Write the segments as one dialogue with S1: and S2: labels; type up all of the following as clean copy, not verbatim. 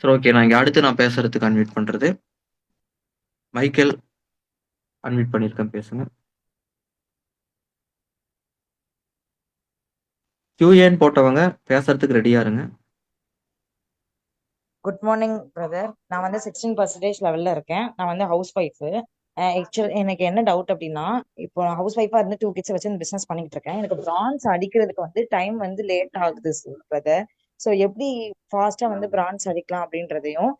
S1: சரி, ஓகே. நான் இங்க அடுத்து நான் பேசுறதுக்கு அன்மியூட் பண்றது. மைக்கேல் அன்மியூட் பண்ணியிருக்கேன், பேசுங்க. QAன்னு போட்டவங்க பேசுறதுக்கு ரெடியா இருங்க.
S2: Good morning brother. நான் வந்து 16% லெவல்ல இருக்கேன். நான் வந்து ஹவுஸ் ஒய்ஃபு. எனக்கு என்ன டவுட் அப்படின்னா, இப்போ ஹவுஸ் ஒய்ஃபா இருந்து 2 கிட்ஸ் வச்சு இந்த பிசினஸ் பண்ணிட்டு இருக்கேன். எனக்கு பிரான்ஸ் அடிக்கிறதுக்கு வந்து டைம் வந்து லேட் ஆகுது பிரதர். ஸோ எப்படி ஃபாஸ்டா வந்து பிரான்ஸ் அடிக்கலாம் அப்படின்றதையும்,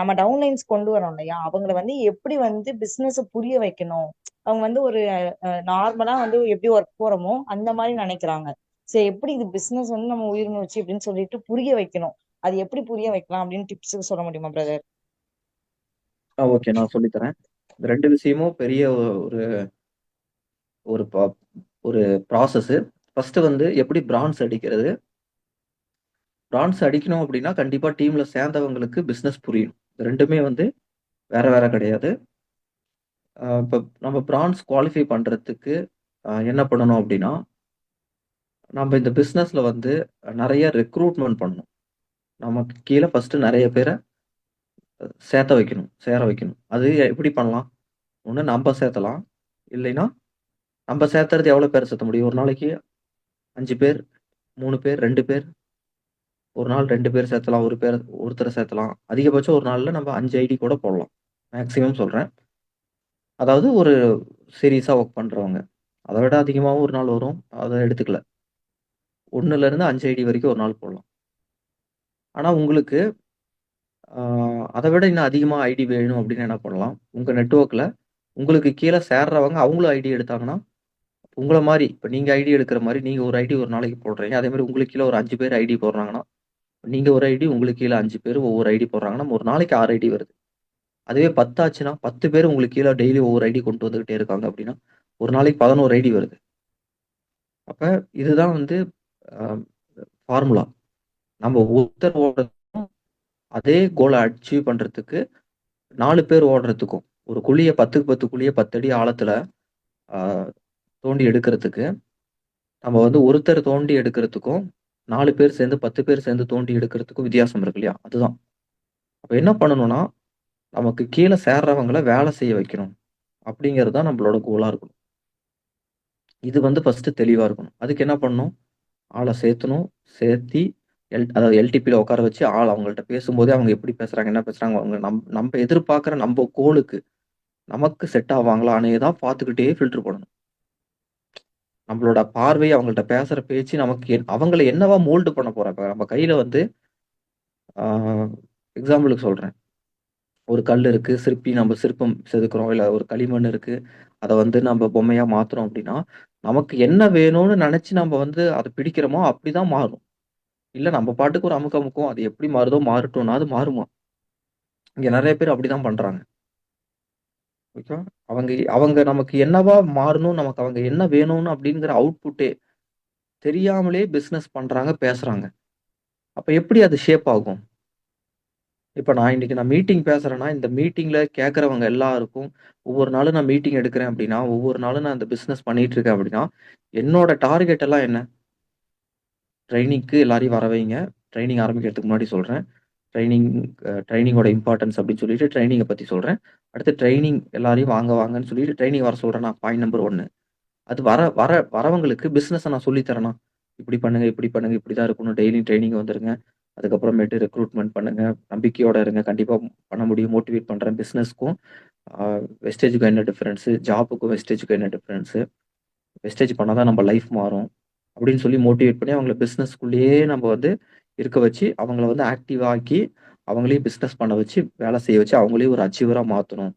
S2: நம்ம டவுன்லைன்ஸ் கொண்டு வரோம் இல்லையா, அவங்கள வந்து எப்படி வந்து பிசினஸ் புரிய வைக்கணும். அவங்க வந்து ஒரு நார்மலா வந்து எப்படி ஒர்க் போறோமோ அந்த மாதிரி நினைக்கிறாங்க. சரி, எப்படி இது பிசினஸ் வந்து நம்ம உயிர் மூச்சு அப்படின்னு சொல்லிட்டு புரிய வைக்கணும். அது எப்படி புரிய வைக்கலாம் அப்படின்னு டிப்ஸ் சொல்ல முடியுமா பிரதர்?
S1: ஓகே, நான் சொல்லித்தரேன். இந்த ரெண்டு விஷயமும் பெரிய ஒரு ஒரு ஒரு ப்ராசஸ். ஃபர்ஸ்ட் வந்து எப்படி பிரான்ஸ் அடிக்கிறது. பிரான்ஸ் அடிக்கணும் அப்படின்னா கண்டிப்பா டீம்ல சேர்ந்தவங்களுக்கு பிசினஸ் புரியும். இது ரெண்டுமே வந்து வேற வேற கிடையாது. இப்போ நம்ம பிரான்ஸ் குவாலிஃபை பண்றதுக்கு என்ன பண்ணணும் அப்படின்னா, நம்ம இந்த பிசினஸ்ல வந்து நிறைய ரெக்ரூட்மெண்ட் பண்ணணும். நமக்கு கீழே ஃபர்ஸ்ட் நிறைய பேரை சேர வைக்கணும். அது எப்படி பண்ணலாம்? ஒண்ணு நம்ம சேர்த்தலாம். இல்லைன்னா நம்ம சேர்த்துறது எவ்வளவு பேர் சேர்த்த முடியும்? ஒரு நாளைக்கு 5 பேர், 3 பேர், 2 பேர். ஒரு நாள் 2 பேர் சேர்த்தலாம், ஒருத்தரை சேர்த்தலாம். அதிகபட்சம் ஒரு நாள்ல நம்ம 5 ஐடி கூட போடலாம். மேக்சிமம் சொல்றேன். அதாவது ஒரு சீரியஸா ஒர்க் பண்றவங்க. அதை விட அதிகமாகவும் ஒரு நாள் வரும், அதை எடுத்துக்கல. 1ல இருந்து 5 ஐடி வரைக்கும் ஒரு நாள் போடலாம். ஆனா உங்களுக்கு அதை விட இன்னும் அதிகமா ஐடி வேணும் அப்படின்னு என்ன பண்ணலாம்? உங்க நெட்வொர்க்ல உங்களுக்கு கீழே சேர்றவங்க அவங்களும் ஐடி எடுத்தாங்கன்னா, உங்கள மாரி இப்ப நீங்க ஐடி எடுக்கிற மாரி நீங்க ஒரு ஐடி ஒரு நாளைக்கு போடுறீங்க. அதே மாரி உங்களுக்கு கீழ ஒரு 5 பேர் ஐடி போடுறாங்கன்னா, நீங்க ஒரு ஐடி, உங்களுக்கு கீழ 5 பேர் ஒவ்வொரு ஐடி போடுறாங்கன்னா, ஒரு நாளைக்கு 6 ஐடி வருது. அதுவே 10 ஆச்சுன்னா, 10 பேர் உங்களுக்கு கீழ டெய்லி ஒவ்வொரு ஐடி கொண்டு வந்துகிட்டே இருக்காங்க அப்படின்னா, ஒரு நாளைக்கு 11 ஐடி வருது. அப்ப இதுதான் வந்து அ ஃபார்முலா. நம்ம ஒருத்தர் ஓடுறதுக்கும், அதே கோல அச்சீவ் பண்றதுக்கு 4 பேர் ஓடுறதுக்கும், ஒரு குழிய 10க்கு 10 குழிய 10 அடி ஆழத்துல அ தோண்டி எடுக்கிறதுக்கு, நம்ம வந்து ஒருத்தர் தோண்டி எடுக்கிறதுக்கும், 4 பேர் சேர்ந்து 10 பேர் சேர்ந்து தோண்டி எடுக்கிறதுக்கும் வித்தியாசம் இருக்கு இல்லையா? அதுதான். அப்ப என்ன பண்ணணும்னா, நமக்கு கீழ சேர்றவங்கள வேலை செய்ய வைக்கணும். அப்படிங்கிறது தான் நம்மளோட கோலா இருக்கணும். இது வந்து ஃபர்ஸ்ட் தெளிவா இருக்கணும். அதுக்கு என்ன பண்ணணும்? ஆள சேர்த்தணும். சேர்த்தி அதாவது எல்டிபில உட்கார வச்சு அவங்கள்ட்ட பேசும்போதே அவங்க எப்படி பேசுறாங்க, என்ன பேசுறாங்க, அவங்க நம்ப எதிர்பார்க்கிற நம்ப கோலுக்கு நமக்கு செட் ஆவாங்களான்னே தான் பார்த்துக்கிட்டே ஃபில்டர் பண்ணணும். நம்மளோட பார்வை, அவங்கள்ட்ட பேசுற பேச்சு நமக்கு அவங்கள என்னவா மோல்டு பண்ண போறோம். இப்ப நம்ம கையில வந்து ஆ எக்ஸாம்பிளுக்கு சொல்றேன். ஒரு கல் இருக்கு. நம்ம சிற்பம் செதுக்குறோம். இல்ல ஒரு களிமண் இருக்கு. அத வந்து நம்ம பொம்மையா மாத்துறோம் அப்படின்னா, நமக்கு என்ன வேணும்னு நெனச்சு நம்ம வந்து அத பிடிக்கிறோமோ, அப்படிதான் மாறும். இல்ல நம்ம பாட்டுக்கு ஒரு அமுக்கு அமுக்குவோம். அது எப்படி மாறுதோ மாறட்டும்னா, அது மாறுமா? இங்க நெறைய பேர் அப்படிதான் பண்றாங்க. ஓகேவா? அவங்க அவங்க நமக்கு என்னவா மாறணும், நமக்கு அவங்க என்ன வேணும்னு அப்படிங்கிற அவுட்புட்டே தெரியாமலே பிசினஸ் பண்றாங்க, பேசுறாங்க. அப்ப எப்படி அது ஷேப் ஆகும்? இப்ப நான் இன்னைக்கு மீட்டிங் பேசுறேன்னா, இந்த மீட்டிங்ல கேட்கிறவங்க எல்லாருக்கும் ஒவ்வொரு நாளும் நான் மீட்டிங் எடுக்கிறேன் அப்படின்னா, ஒவ்வொரு நாளும் நான் இந்த பிசினஸ் பண்ணிட்டு இருக்கேன் அப்படின்னா, என்னோட டார்கெட் எல்லாம் என்ன? ட்ரெய்னிங்க்கு எல்லாரையும் வர வைங்க. ட்ரெய்னிங் ஆரம்பிக்கிறதுக்கு முன்னாடி சொல்றேன். ட்ரெய்னிங் ட்ரெய்னிங்கோட இம்பார்ட்டன்ஸ் அப்படின்னு சொல்லிட்டு ட்ரெய்னிங்க பத்தி சொல்றேன். அடுத்து ட்ரெய்னிங் எல்லாரையும் வாங்க வாங்கன்னு சொல்லிட்டு ட்ரெய்னிங் வர சொல்றேன்னா, பாயிண்ட் நம்பர் 1. அது வர வர வரவங்களுக்கு பிசினஸ நான் சொல்லி தரேனா? இப்படி பண்ணுங்க, இப்படி பண்ணுங்க, இப்படிதான் இருக்கணும். டெய்லியும் ட்ரெய்னிங் வந்துருங்க. அதுக்கப்புறமேட்டு ரெக்ரூட்மென்ட் பண்ணுங்க. நம்பிக்கையோட இருங்க. கண்டிப்பா பண்ண முடியும். மோட்டிவேட் பண்றேன். பிசினஸ்க்கும் வெஸ்டேஜ்க்கும் என்ன டிஃபரன்ஸ்? ஜாப்க்கும் வெஸ்டேஜ்க்கும் என்ன டிஃபரன்ஸ்? வெஸ்டேஜ் பண்ணா தான் நம்ம லைஃப் மாறும். அப்படின்னு சொல்லி மோட்டிவேட் பண்ணி அவங்கள பிசினஸ்க்குள்ளேயே நம்ம வந்து இருக்க வச்சு, அவங்கள வந்து ஆக்டிவ் ஆக்கி, அவங்களையும் பிசினஸ் பண்ண வச்சு, வேலை செய்ய வச்சு, அவங்களையும் ஒரு அச்சீவரா மாத்தணும்.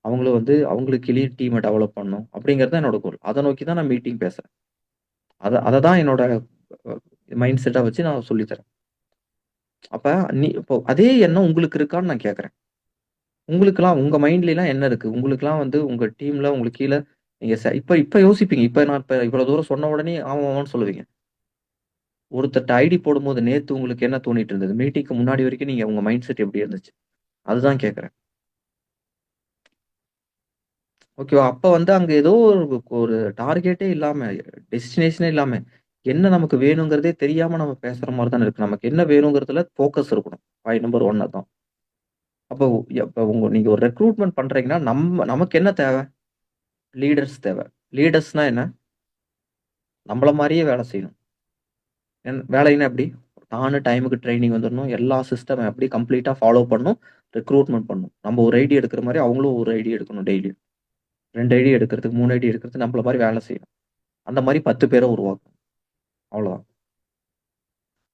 S1: அவங்களும் வந்து அவங்களுக்கு கீழயே டீம டெவலப் பண்ணணும். அப்படிங்கிறது தான் என்னோட கோல். அத நோக்கி தான் நான் மீட்டிங் பேசுறேன். அத தான் என்னோட மைண்ட் செட்டா வச்சு நான் சொல்லி தரேன். அப்ப இப்போ அதே எண்ணம் உங்களுக்கு இருக்கான்னு நான் கேட்கிறேன். உங்களுக்கெல்லாம் உங்க மைண்ட்லலாம் என்ன இருக்கு? உங்களுக்கெல்லாம் வந்து உங்க டீம்ல உங்களுக்கு கீழ நீங்க இப்ப இப்ப யோசிப்பீங்க. இப்ப இவ்வளவு தூரம் சொன்ன உடனே ஆமா, ஆமான்னு சொல்லுவீங்க. ஒருத்தர்ட்ட ஐடி போடும்போது நேத்து உங்களுக்கு என்ன தோணிட்டு இருந்தது? மீட்டிங்க்கு முன்னாடி வரைக்கும் நீங்க உங்க மைண்ட் செட் எப்படி இருந்துச்சு? அதுதான் கேட்கிறேன். ஓகேவா? அப்ப வந்து அங்க ஏதோ ஒரு ஒரு டார்கெட்டே இல்லாம, டெஸ்டினேஷனே இல்லாம, என்ன நமக்கு வேணுங்கிறதே தெரியாம நம்ம பேசுற மாரி தானே இருக்கு. நமக்கு என்ன வேணுங்கிறதுல ஃபோக்கஸ் இருக்கணும். பாயிண்ட் நம்பர் 1 அதான். அப்போ நீங்க ஒரு ரெக்ரூட்மெண்ட் பண்றீங்கன்னா நமக்கு என்ன தேவை? லீடர்ஸ் தேவை. லீடர்ஸ்னா என்ன? நம்மள மாதிரியே வேலை செய்யணும். வேலைன்னா எப்படி? நானும் டைமுக்கு ட்ரைனிங் வந்துடணும். எல்லா சிஸ்டம் எப்படி கம்ப்ளீட்டா ஃபாலோ பண்ணணும். ரெக்ரூட்மெண்ட் பண்ணணும். நம்ம ஒரு ஐடி எடுக்கிற மாதிரி அவங்களும் ஒரு ஐடி எடுக்கணும் டெய்லி. 2 ஐடி எடுக்கிறதுக்கு 3 ஐடி எடுக்கிறதுக்கு நம்மள மாதிரி வேலை செய்யணும். அந்த மாதிரி 10 பேரை உருவாக்கணும். அவ்வளவுதான்.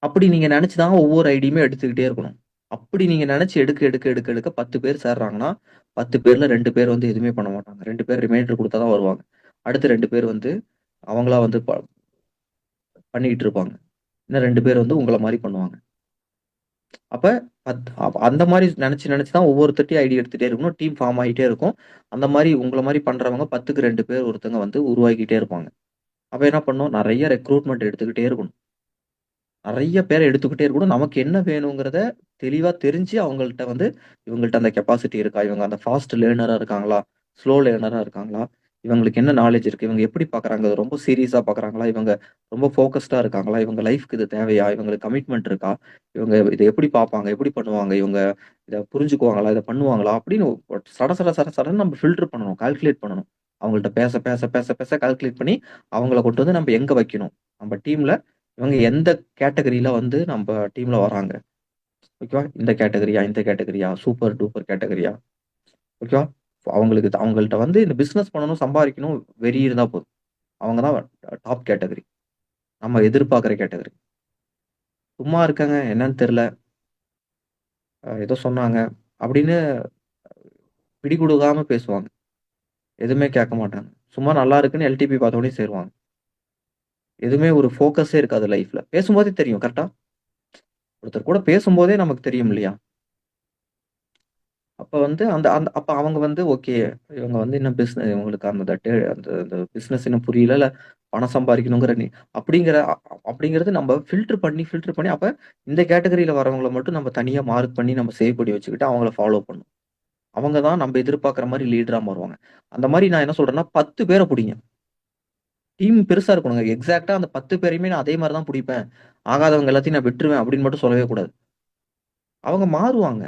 S1: அப்படி நீங்க நினைச்சுதான் ஒவ்வொரு ஐடியுமே எடுத்துக்கிட்டே இருக்கணும். அப்படி நீங்க நினைச்சு எடுக்க எடுக்க எடுக்க எடுக்க 10 பேர் சேர்றாங்கன்னா 10 பேர்ல 2 பேர் வந்து எதுவுமே பண்ண மாட்டாங்க. 2 பேர் ரிமைண்டர் கொடுத்தாதான் வருவாங்க. அடுத்த 2 பேர் வந்து அவங்களா வந்து பண்ணிக்கிட்டு இருப்பாங்க. இன்னும் 2 பேர் வந்து உங்களை மாதிரி பண்ணுவாங்க. அப்ப அந்த மாதிரி நினைச்சு நினைச்சுதான் ஒவ்வொருத்தட்டையும் ஐடி எடுத்துட்டே இருக்கணும். டீம் ஃபார்ம் ஆகிட்டே இருக்கும். அந்த மாதிரி உங்களை மாதிரி பண்றவங்க 10க்கு 2 பேர் ஒருத்தங்க வந்து உருவாக்கிட்டே இருப்பாங்க. அப்ப என்ன பண்ணும்? நிறைய ரெக்ரூட்மெண்ட் எடுத்துக்கிட்டே இருக்கணும். நிறைய பேரை எடுத்துக்கிட்டே இருக்கணும். நமக்கு என்ன வேணுங்கிறத தெளிவா தெரிஞ்சு அவங்கள்ட்ட வந்து இவங்கள்ட்ட அந்த கெப்பாசிட்டி இருக்கா? இவங்க அந்த ஃபாஸ்ட் லேர்னரா இருக்காங்களா? ஸ்லோ லேர்னரா இருக்காங்களா? இவங்களுக்கு என்ன நாலேஜ் இருக்கு? இவங்க எப்படி பார்க்குறாங்க? ரொம்ப சீரியஸா பார்க்குறாங்களா? இவங்க ரொம்ப ஃபோக்கஸ்டா இருக்காங்களா? இவங்க லைஃப்க்கு இது தேவையா? இவங்களுக்கு கமிட்மெண்ட் இருக்கா? இவங்க இத எப்படி பார்ப்பாங்க? எப்படி பண்ணுவாங்க? இவங்க இத புரிஞ்சுக்குவாங்களா? இத பண்ணுவாங்களா? அப்படின்னு சட சட சட சடன்னு நம்ம ஃபில்டர் பண்ணணும். கால்குலேட் பண்ணணும். அவங்கள்ட்ட பேச பேச பேச பேச கால்குலேட் பண்ணி அவங்கள கொண்டு வந்து நம்ம எங்க வைக்கணும்? நம்ம டீம்ல இவங்க எந்த கேட்டகரியில வந்து நம்ம டீம்ல வராங்க? ஓகேவா? இந்த கேட்டகரியா? இந்த கேட்டகரியா? Super duper கேட்டகரியா? ஓகேவா? அவங்கள்ட்ட வந்து இந்த பிசினஸ் பண்ணணும், சம்பாதிக்கணும் வெறி இருந்தா போதும். அவங்க தான் டாப் கேட்டகரி. நம்ம எதிர்பார்க்குற கேட்டகரி. சும்மா இருக்காங்க, என்னன்னு தெரியல. ஏதோ சொன்னாங்க அப்படின்னு பிடி கொடுக்காம பேசுவாங்க. எதுவுமே கேட்க மாட்டாங்க. சும்மா நல்லா இருக்குன்னு எல்டிபி பார்த்த உடனே சேருவாங்க. எதுவுமே ஒரு ஃபோக்கஸே இருக்காது லைஃப்ல. பேசும்போதே தெரியும் கரெக்டா? ஒருத்தர் கூட பேசும்போதே நமக்கு தெரியும் இல்லையா? அப்ப வந்து அந்த அந்த அப்ப அவங்க வந்து ஓகே. இவங்க வந்து இன்னும் இவங்களுக்கு அந்த பிசினஸ் இன்னும் புரியல. இல்ல பணம் சம்பாதிக்கணுங்கிற அப்படிங்கிறது நம்ம ஃபில்டர் பண்ணி அப்ப இந்த கேட்டகரியில வரவங்கள மட்டும் நம்ம தனியா மார்க் பண்ணி நம்ம சேவ் பண்ணி வச்சுக்கிட்டு அவங்கள ஃபாலோ பண்ணணும். அவங்க தான் நம்ம எதிர்பார்க்குற மாதிரி லீடரா மாறுவாங்க. அந்த மாதிரி நான் என்ன சொல்றேன்னா 10 பேரை புடிங்க. டீம் பெருசா இருக்கணுங்க. எக்ஸாக்ட்டா அந்த 10 பேரையுமே நான் அதே மாதிரி தான் புடிப்பேன். ஆகாதவங்க எல்லாத்தையும் நான் விட்டுருவேன் அப்படின்னு மட்டும் சொல்லவே கூடாது. அவங்க மாறுவாங்க.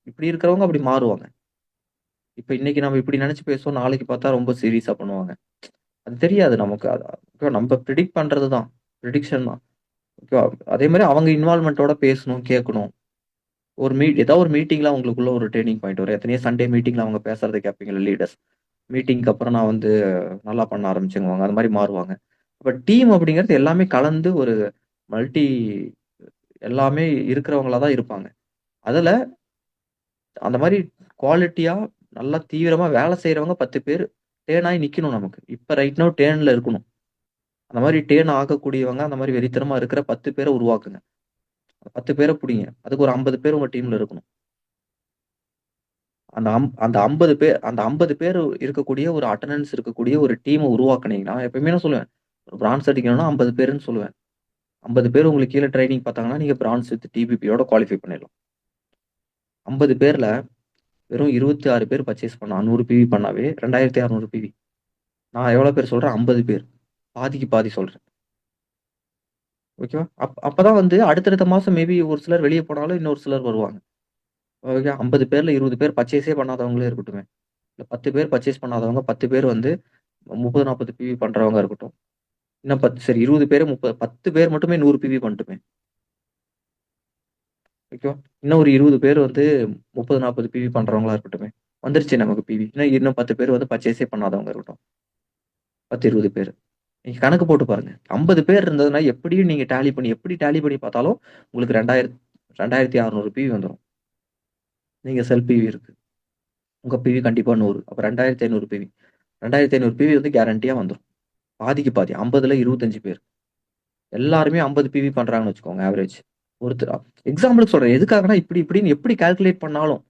S1: இப்படி இருக்கிறவங்க அப்படி மாறுவாங்க. இப்ப இன்னைக்கு நம்ம இப்படி நினைச்சு பேசுவோம். நாளைக்கு பார்த்தா ரொம்ப சீரியஸா பண்ணுவாங்க. அது தெரியாது நமக்கு. ஓகேவா? நம்ம ப்ரிடிக்ட் பண்றதுதான். ப்ரிடிக்ஷன் தான். ஓகேவா? அதே மாதிரி அவங்க இன்வால்வ்மென்ட்டோட பேசணும், கேட்கணும். ஏதாவது ஒரு மீட்டிங்ல அவங்களுக்குள்ள ஒரு டர்னிங் பாயிண்ட் வரும். எத்தனையோ சண்டே மீட்டிங்ல அவங்க பேசுறத கேட்பீங்கல்ல லீடர்ஸ். மீட்டிங்க்கு அப்புறம் நான் வந்து நல்லா பண்ண ஆரம்பிச்சேங்குவாங்க. அந்த மாதிரி மாறுவாங்க. அப்ப டீம் அப்படிங்கிறது எல்லாமே கலந்து ஒரு மல்டி எல்லாமே இருக்கிறவங்களா தான் இருப்பாங்க. அதுல அந்த மாதிரி குவாலிட்டியா நல்லா தீவிரமா வேலை செய்யறவங்க 10 பேர் டேர்ன் ஆகி நிக்கணும் நமக்கு. இப்ப ரைட் நவ் டேர்ன்ல இருக்கணும். அந்த மாதிரி டேர்ன் ஆகக்கூடியவங்க, அந்த மாதிரி வெறித்தனமா இருக்கிற 10 பேர உருவாக்குங்க. 10 பேர புடிங்க. அதுக்கு ஒரு 50 பேர் உங்க டீம்ல இருக்கணும். அந்த 50 பேர் இருக்கக்கூடிய ஒரு அட்டெண்டன்ஸ் இருக்கக்கூடிய ஒரு டீம உருவாக்குனீங்கன்னா, எப்பயுமே நான் சொல்லுவேன். பிரான்ஸ் அடிக்கணும்னா 50 பேருன்னு சொல்லுவேன். 50 பேர் உங்களுக்கு கீழ ட்ரெய்னிங் பார்த்தாங்கன்னா, நீங்க பிரான்ஸ் வித் டிபிபியோட குவாலிஃபை பண்ணிடலாம். 50 பேர்ல வெறும் 26 பேர் பர்ச்சேஸ் பண்ணா 100 பிவி பண்ணாவே 2600 பிவி. நான் எவ்வளவு பேர் சொல்றேன்? 50 பேர். பாதிக்கு பாதி சொல்றேன். ஓகேவா? அப்பதான் வந்து அடுத்தடுத்த மாசம் மேபி ஒரு சிலர் வெளிய போனாலும் இன்னொரு சிலர் வருவாங்க. ஓகே. 50 பேர்ல 20 பேர் பர்ச்சேஸே பண்ணாதவங்களே இருக்கட்டுமே. இல்ல 10 பேர் பர்ச்சேஸ் பண்ணாதவங்க 10 பேர் வந்து 30, 40 பிவி பண்றவங்க இருக்கட்டும். இன்னும் 10 சரி 20 பேரு 10 பேர் மட்டுமே 100 பிவி பண்ணட்டுமே. ஓகேவா? இன்னும் ஒரு 20 பேர் வந்து 30, 40 பிவி பண்றவங்களா இருக்கட்டுமே. வந்துருச்சு நமக்கு பிவி. இன்னும் 10 பேர் வந்து பர்ச்சேஸே பண்ணாதவங்க இருக்கட்டும். 10, 20 பேர். நீங்க கணக்கு போட்டு பாருங்க. 50 பேர் இருந்ததுன்னா எப்படியும் நீங்க எப்படி டேலி பண்ணி பார்த்தாலும் உங்களுக்கு 2600 பிவி வந்துரும். நீங்க செல் பிவி இருக்கு. உங்க பிவி கண்டிப்பா 100. அப்ப 2500 பிவி. 2500 பிவி வந்து கேரண்டியா வந்துரும். பாதிக்கு பாதி. 50ல 25 பேர். எல்லாருமே 50 பிவி பண்றாங்கன்னு வச்சுக்கோங்க ஆவரேஜ். ஒருத்தர் எக்ஸாம்பிளுக்கு சொல்றேன். எதுக்காகன்னா இப்படின்னு எப்படி கால்குலேட் பண்ணாலும்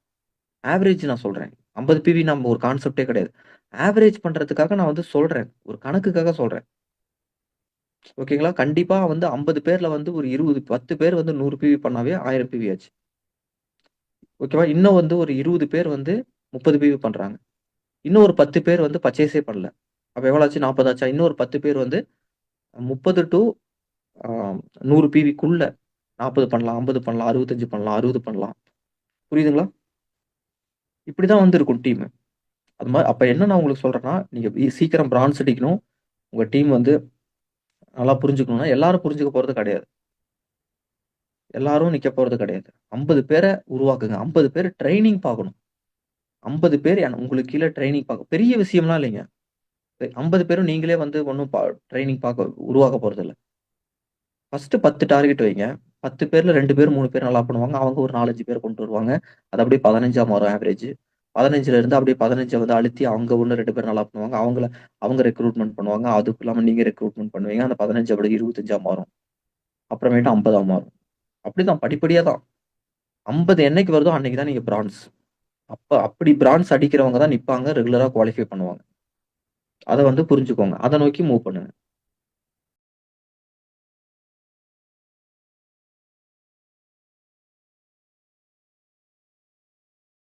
S1: ஆவரேஜ் நான் சொல்றேன். 50 பிவி நம்ம ஒரு கான்செப்ட்டே கிடையாது. ஆவரேஜ் பண்றதுக்காக நான் வந்து சொல்றேன். ஒரு கணக்குக்காக சொல்றேன். ஓகேங்களா? கண்டிப்பா வந்து 50 பேர்ல வந்து ஒரு 10 பேர் வந்து 100 பிவி பண்ணாவே 1000 பிவி ஆச்சு. ஓகேவா? இன்னும் வந்து ஒரு 20 பேர் வந்து 30 பிவி பண்றாங்க. இன்னும் ஒரு 10 பேர் வந்து பர்ச்சேஸே பண்ணல. அப்ப எவ்வளவு ஆச்சு? 40 ஆச்சா? இன்னும் ஒரு 10 பேர் வந்து 30 டூ 100 பிவிக்குள்ள 40 பண்ணலாம், 50 பண்ணலாம், 65 பண்ணலாம், 60 பண்ணலாம். புரியுதுங்களா? இப்படிதான் வந்து இருக்கும் டீம். அது மாதிரி அப்ப என்ன நான் உங்களுக்கு சொல்றேன்னா, நீங்க சீக்கிரம் பிரான்ஸ் அடிக்கணும். உங்க டீம் வந்து நல்லா புரிஞ்சுக்கணும்னா, எல்லாரும் புரிஞ்சுக்க போறது கிடையாது. எல்லாரும் நிக்க போறது கிடையாது. 50 பேர உருவாக்குங்க. 50 பேர் ட்ரெய்னிங் பார்க்கணும். 50 பேர் உங்களுக்கு கீழ ட்ரெய்னிங் பார்க்க பெரிய விஷயம்லாம் இல்லைங்க. 50 பேரும் நீங்களே வந்து ஒண்ணும் ட்ரெய்னிங் பார்க்க உருவாக்க போறதில்ல. ஃபர்ஸ்ட் 10 டார்கெட் வைங்க. 10 பேர்ல 2 பேர், 3 பேர் நல்லா பண்ணுவாங்க. அவங்க ஒரு 4, 5 பேர் கொண்டு வருவாங்க. அது அப்படியே 15ஆ மாறும் ஆவரேஜ். 15ல இருந்து அப்படியே 15 வந்து அழுத்தி அவங்க 1, 2 பேர் நல்லா பண்ணுவாங்க. அவங்க ரெக்ரூட்மென்ட் பண்ணுவாங்க. அதுக்கு இல்லாம நீங்க ரெக்ரூட்மென்ட் பண்ணுவீங்க. அந்த 15 அப்படியே 25ஆ மாறும். அப்புறமேட்டு 50ஆ மாறும். அப்படிதான் படிப்படியா தான். 50 என்னைக்கு வருதோ அன்னைக்கு தான் நீங்க பிரான்ஸ். அப்படி பிரான்ஸ் அடிக்கிறவங்க தான் நிப்பாங்க. ரெகுலரா குவாலிஃபை பண்ணுவாங்க. அத வந்து புரிஞ்சுக்கோங்க. அத நோக்கி மூவ் பண்ணுங்க.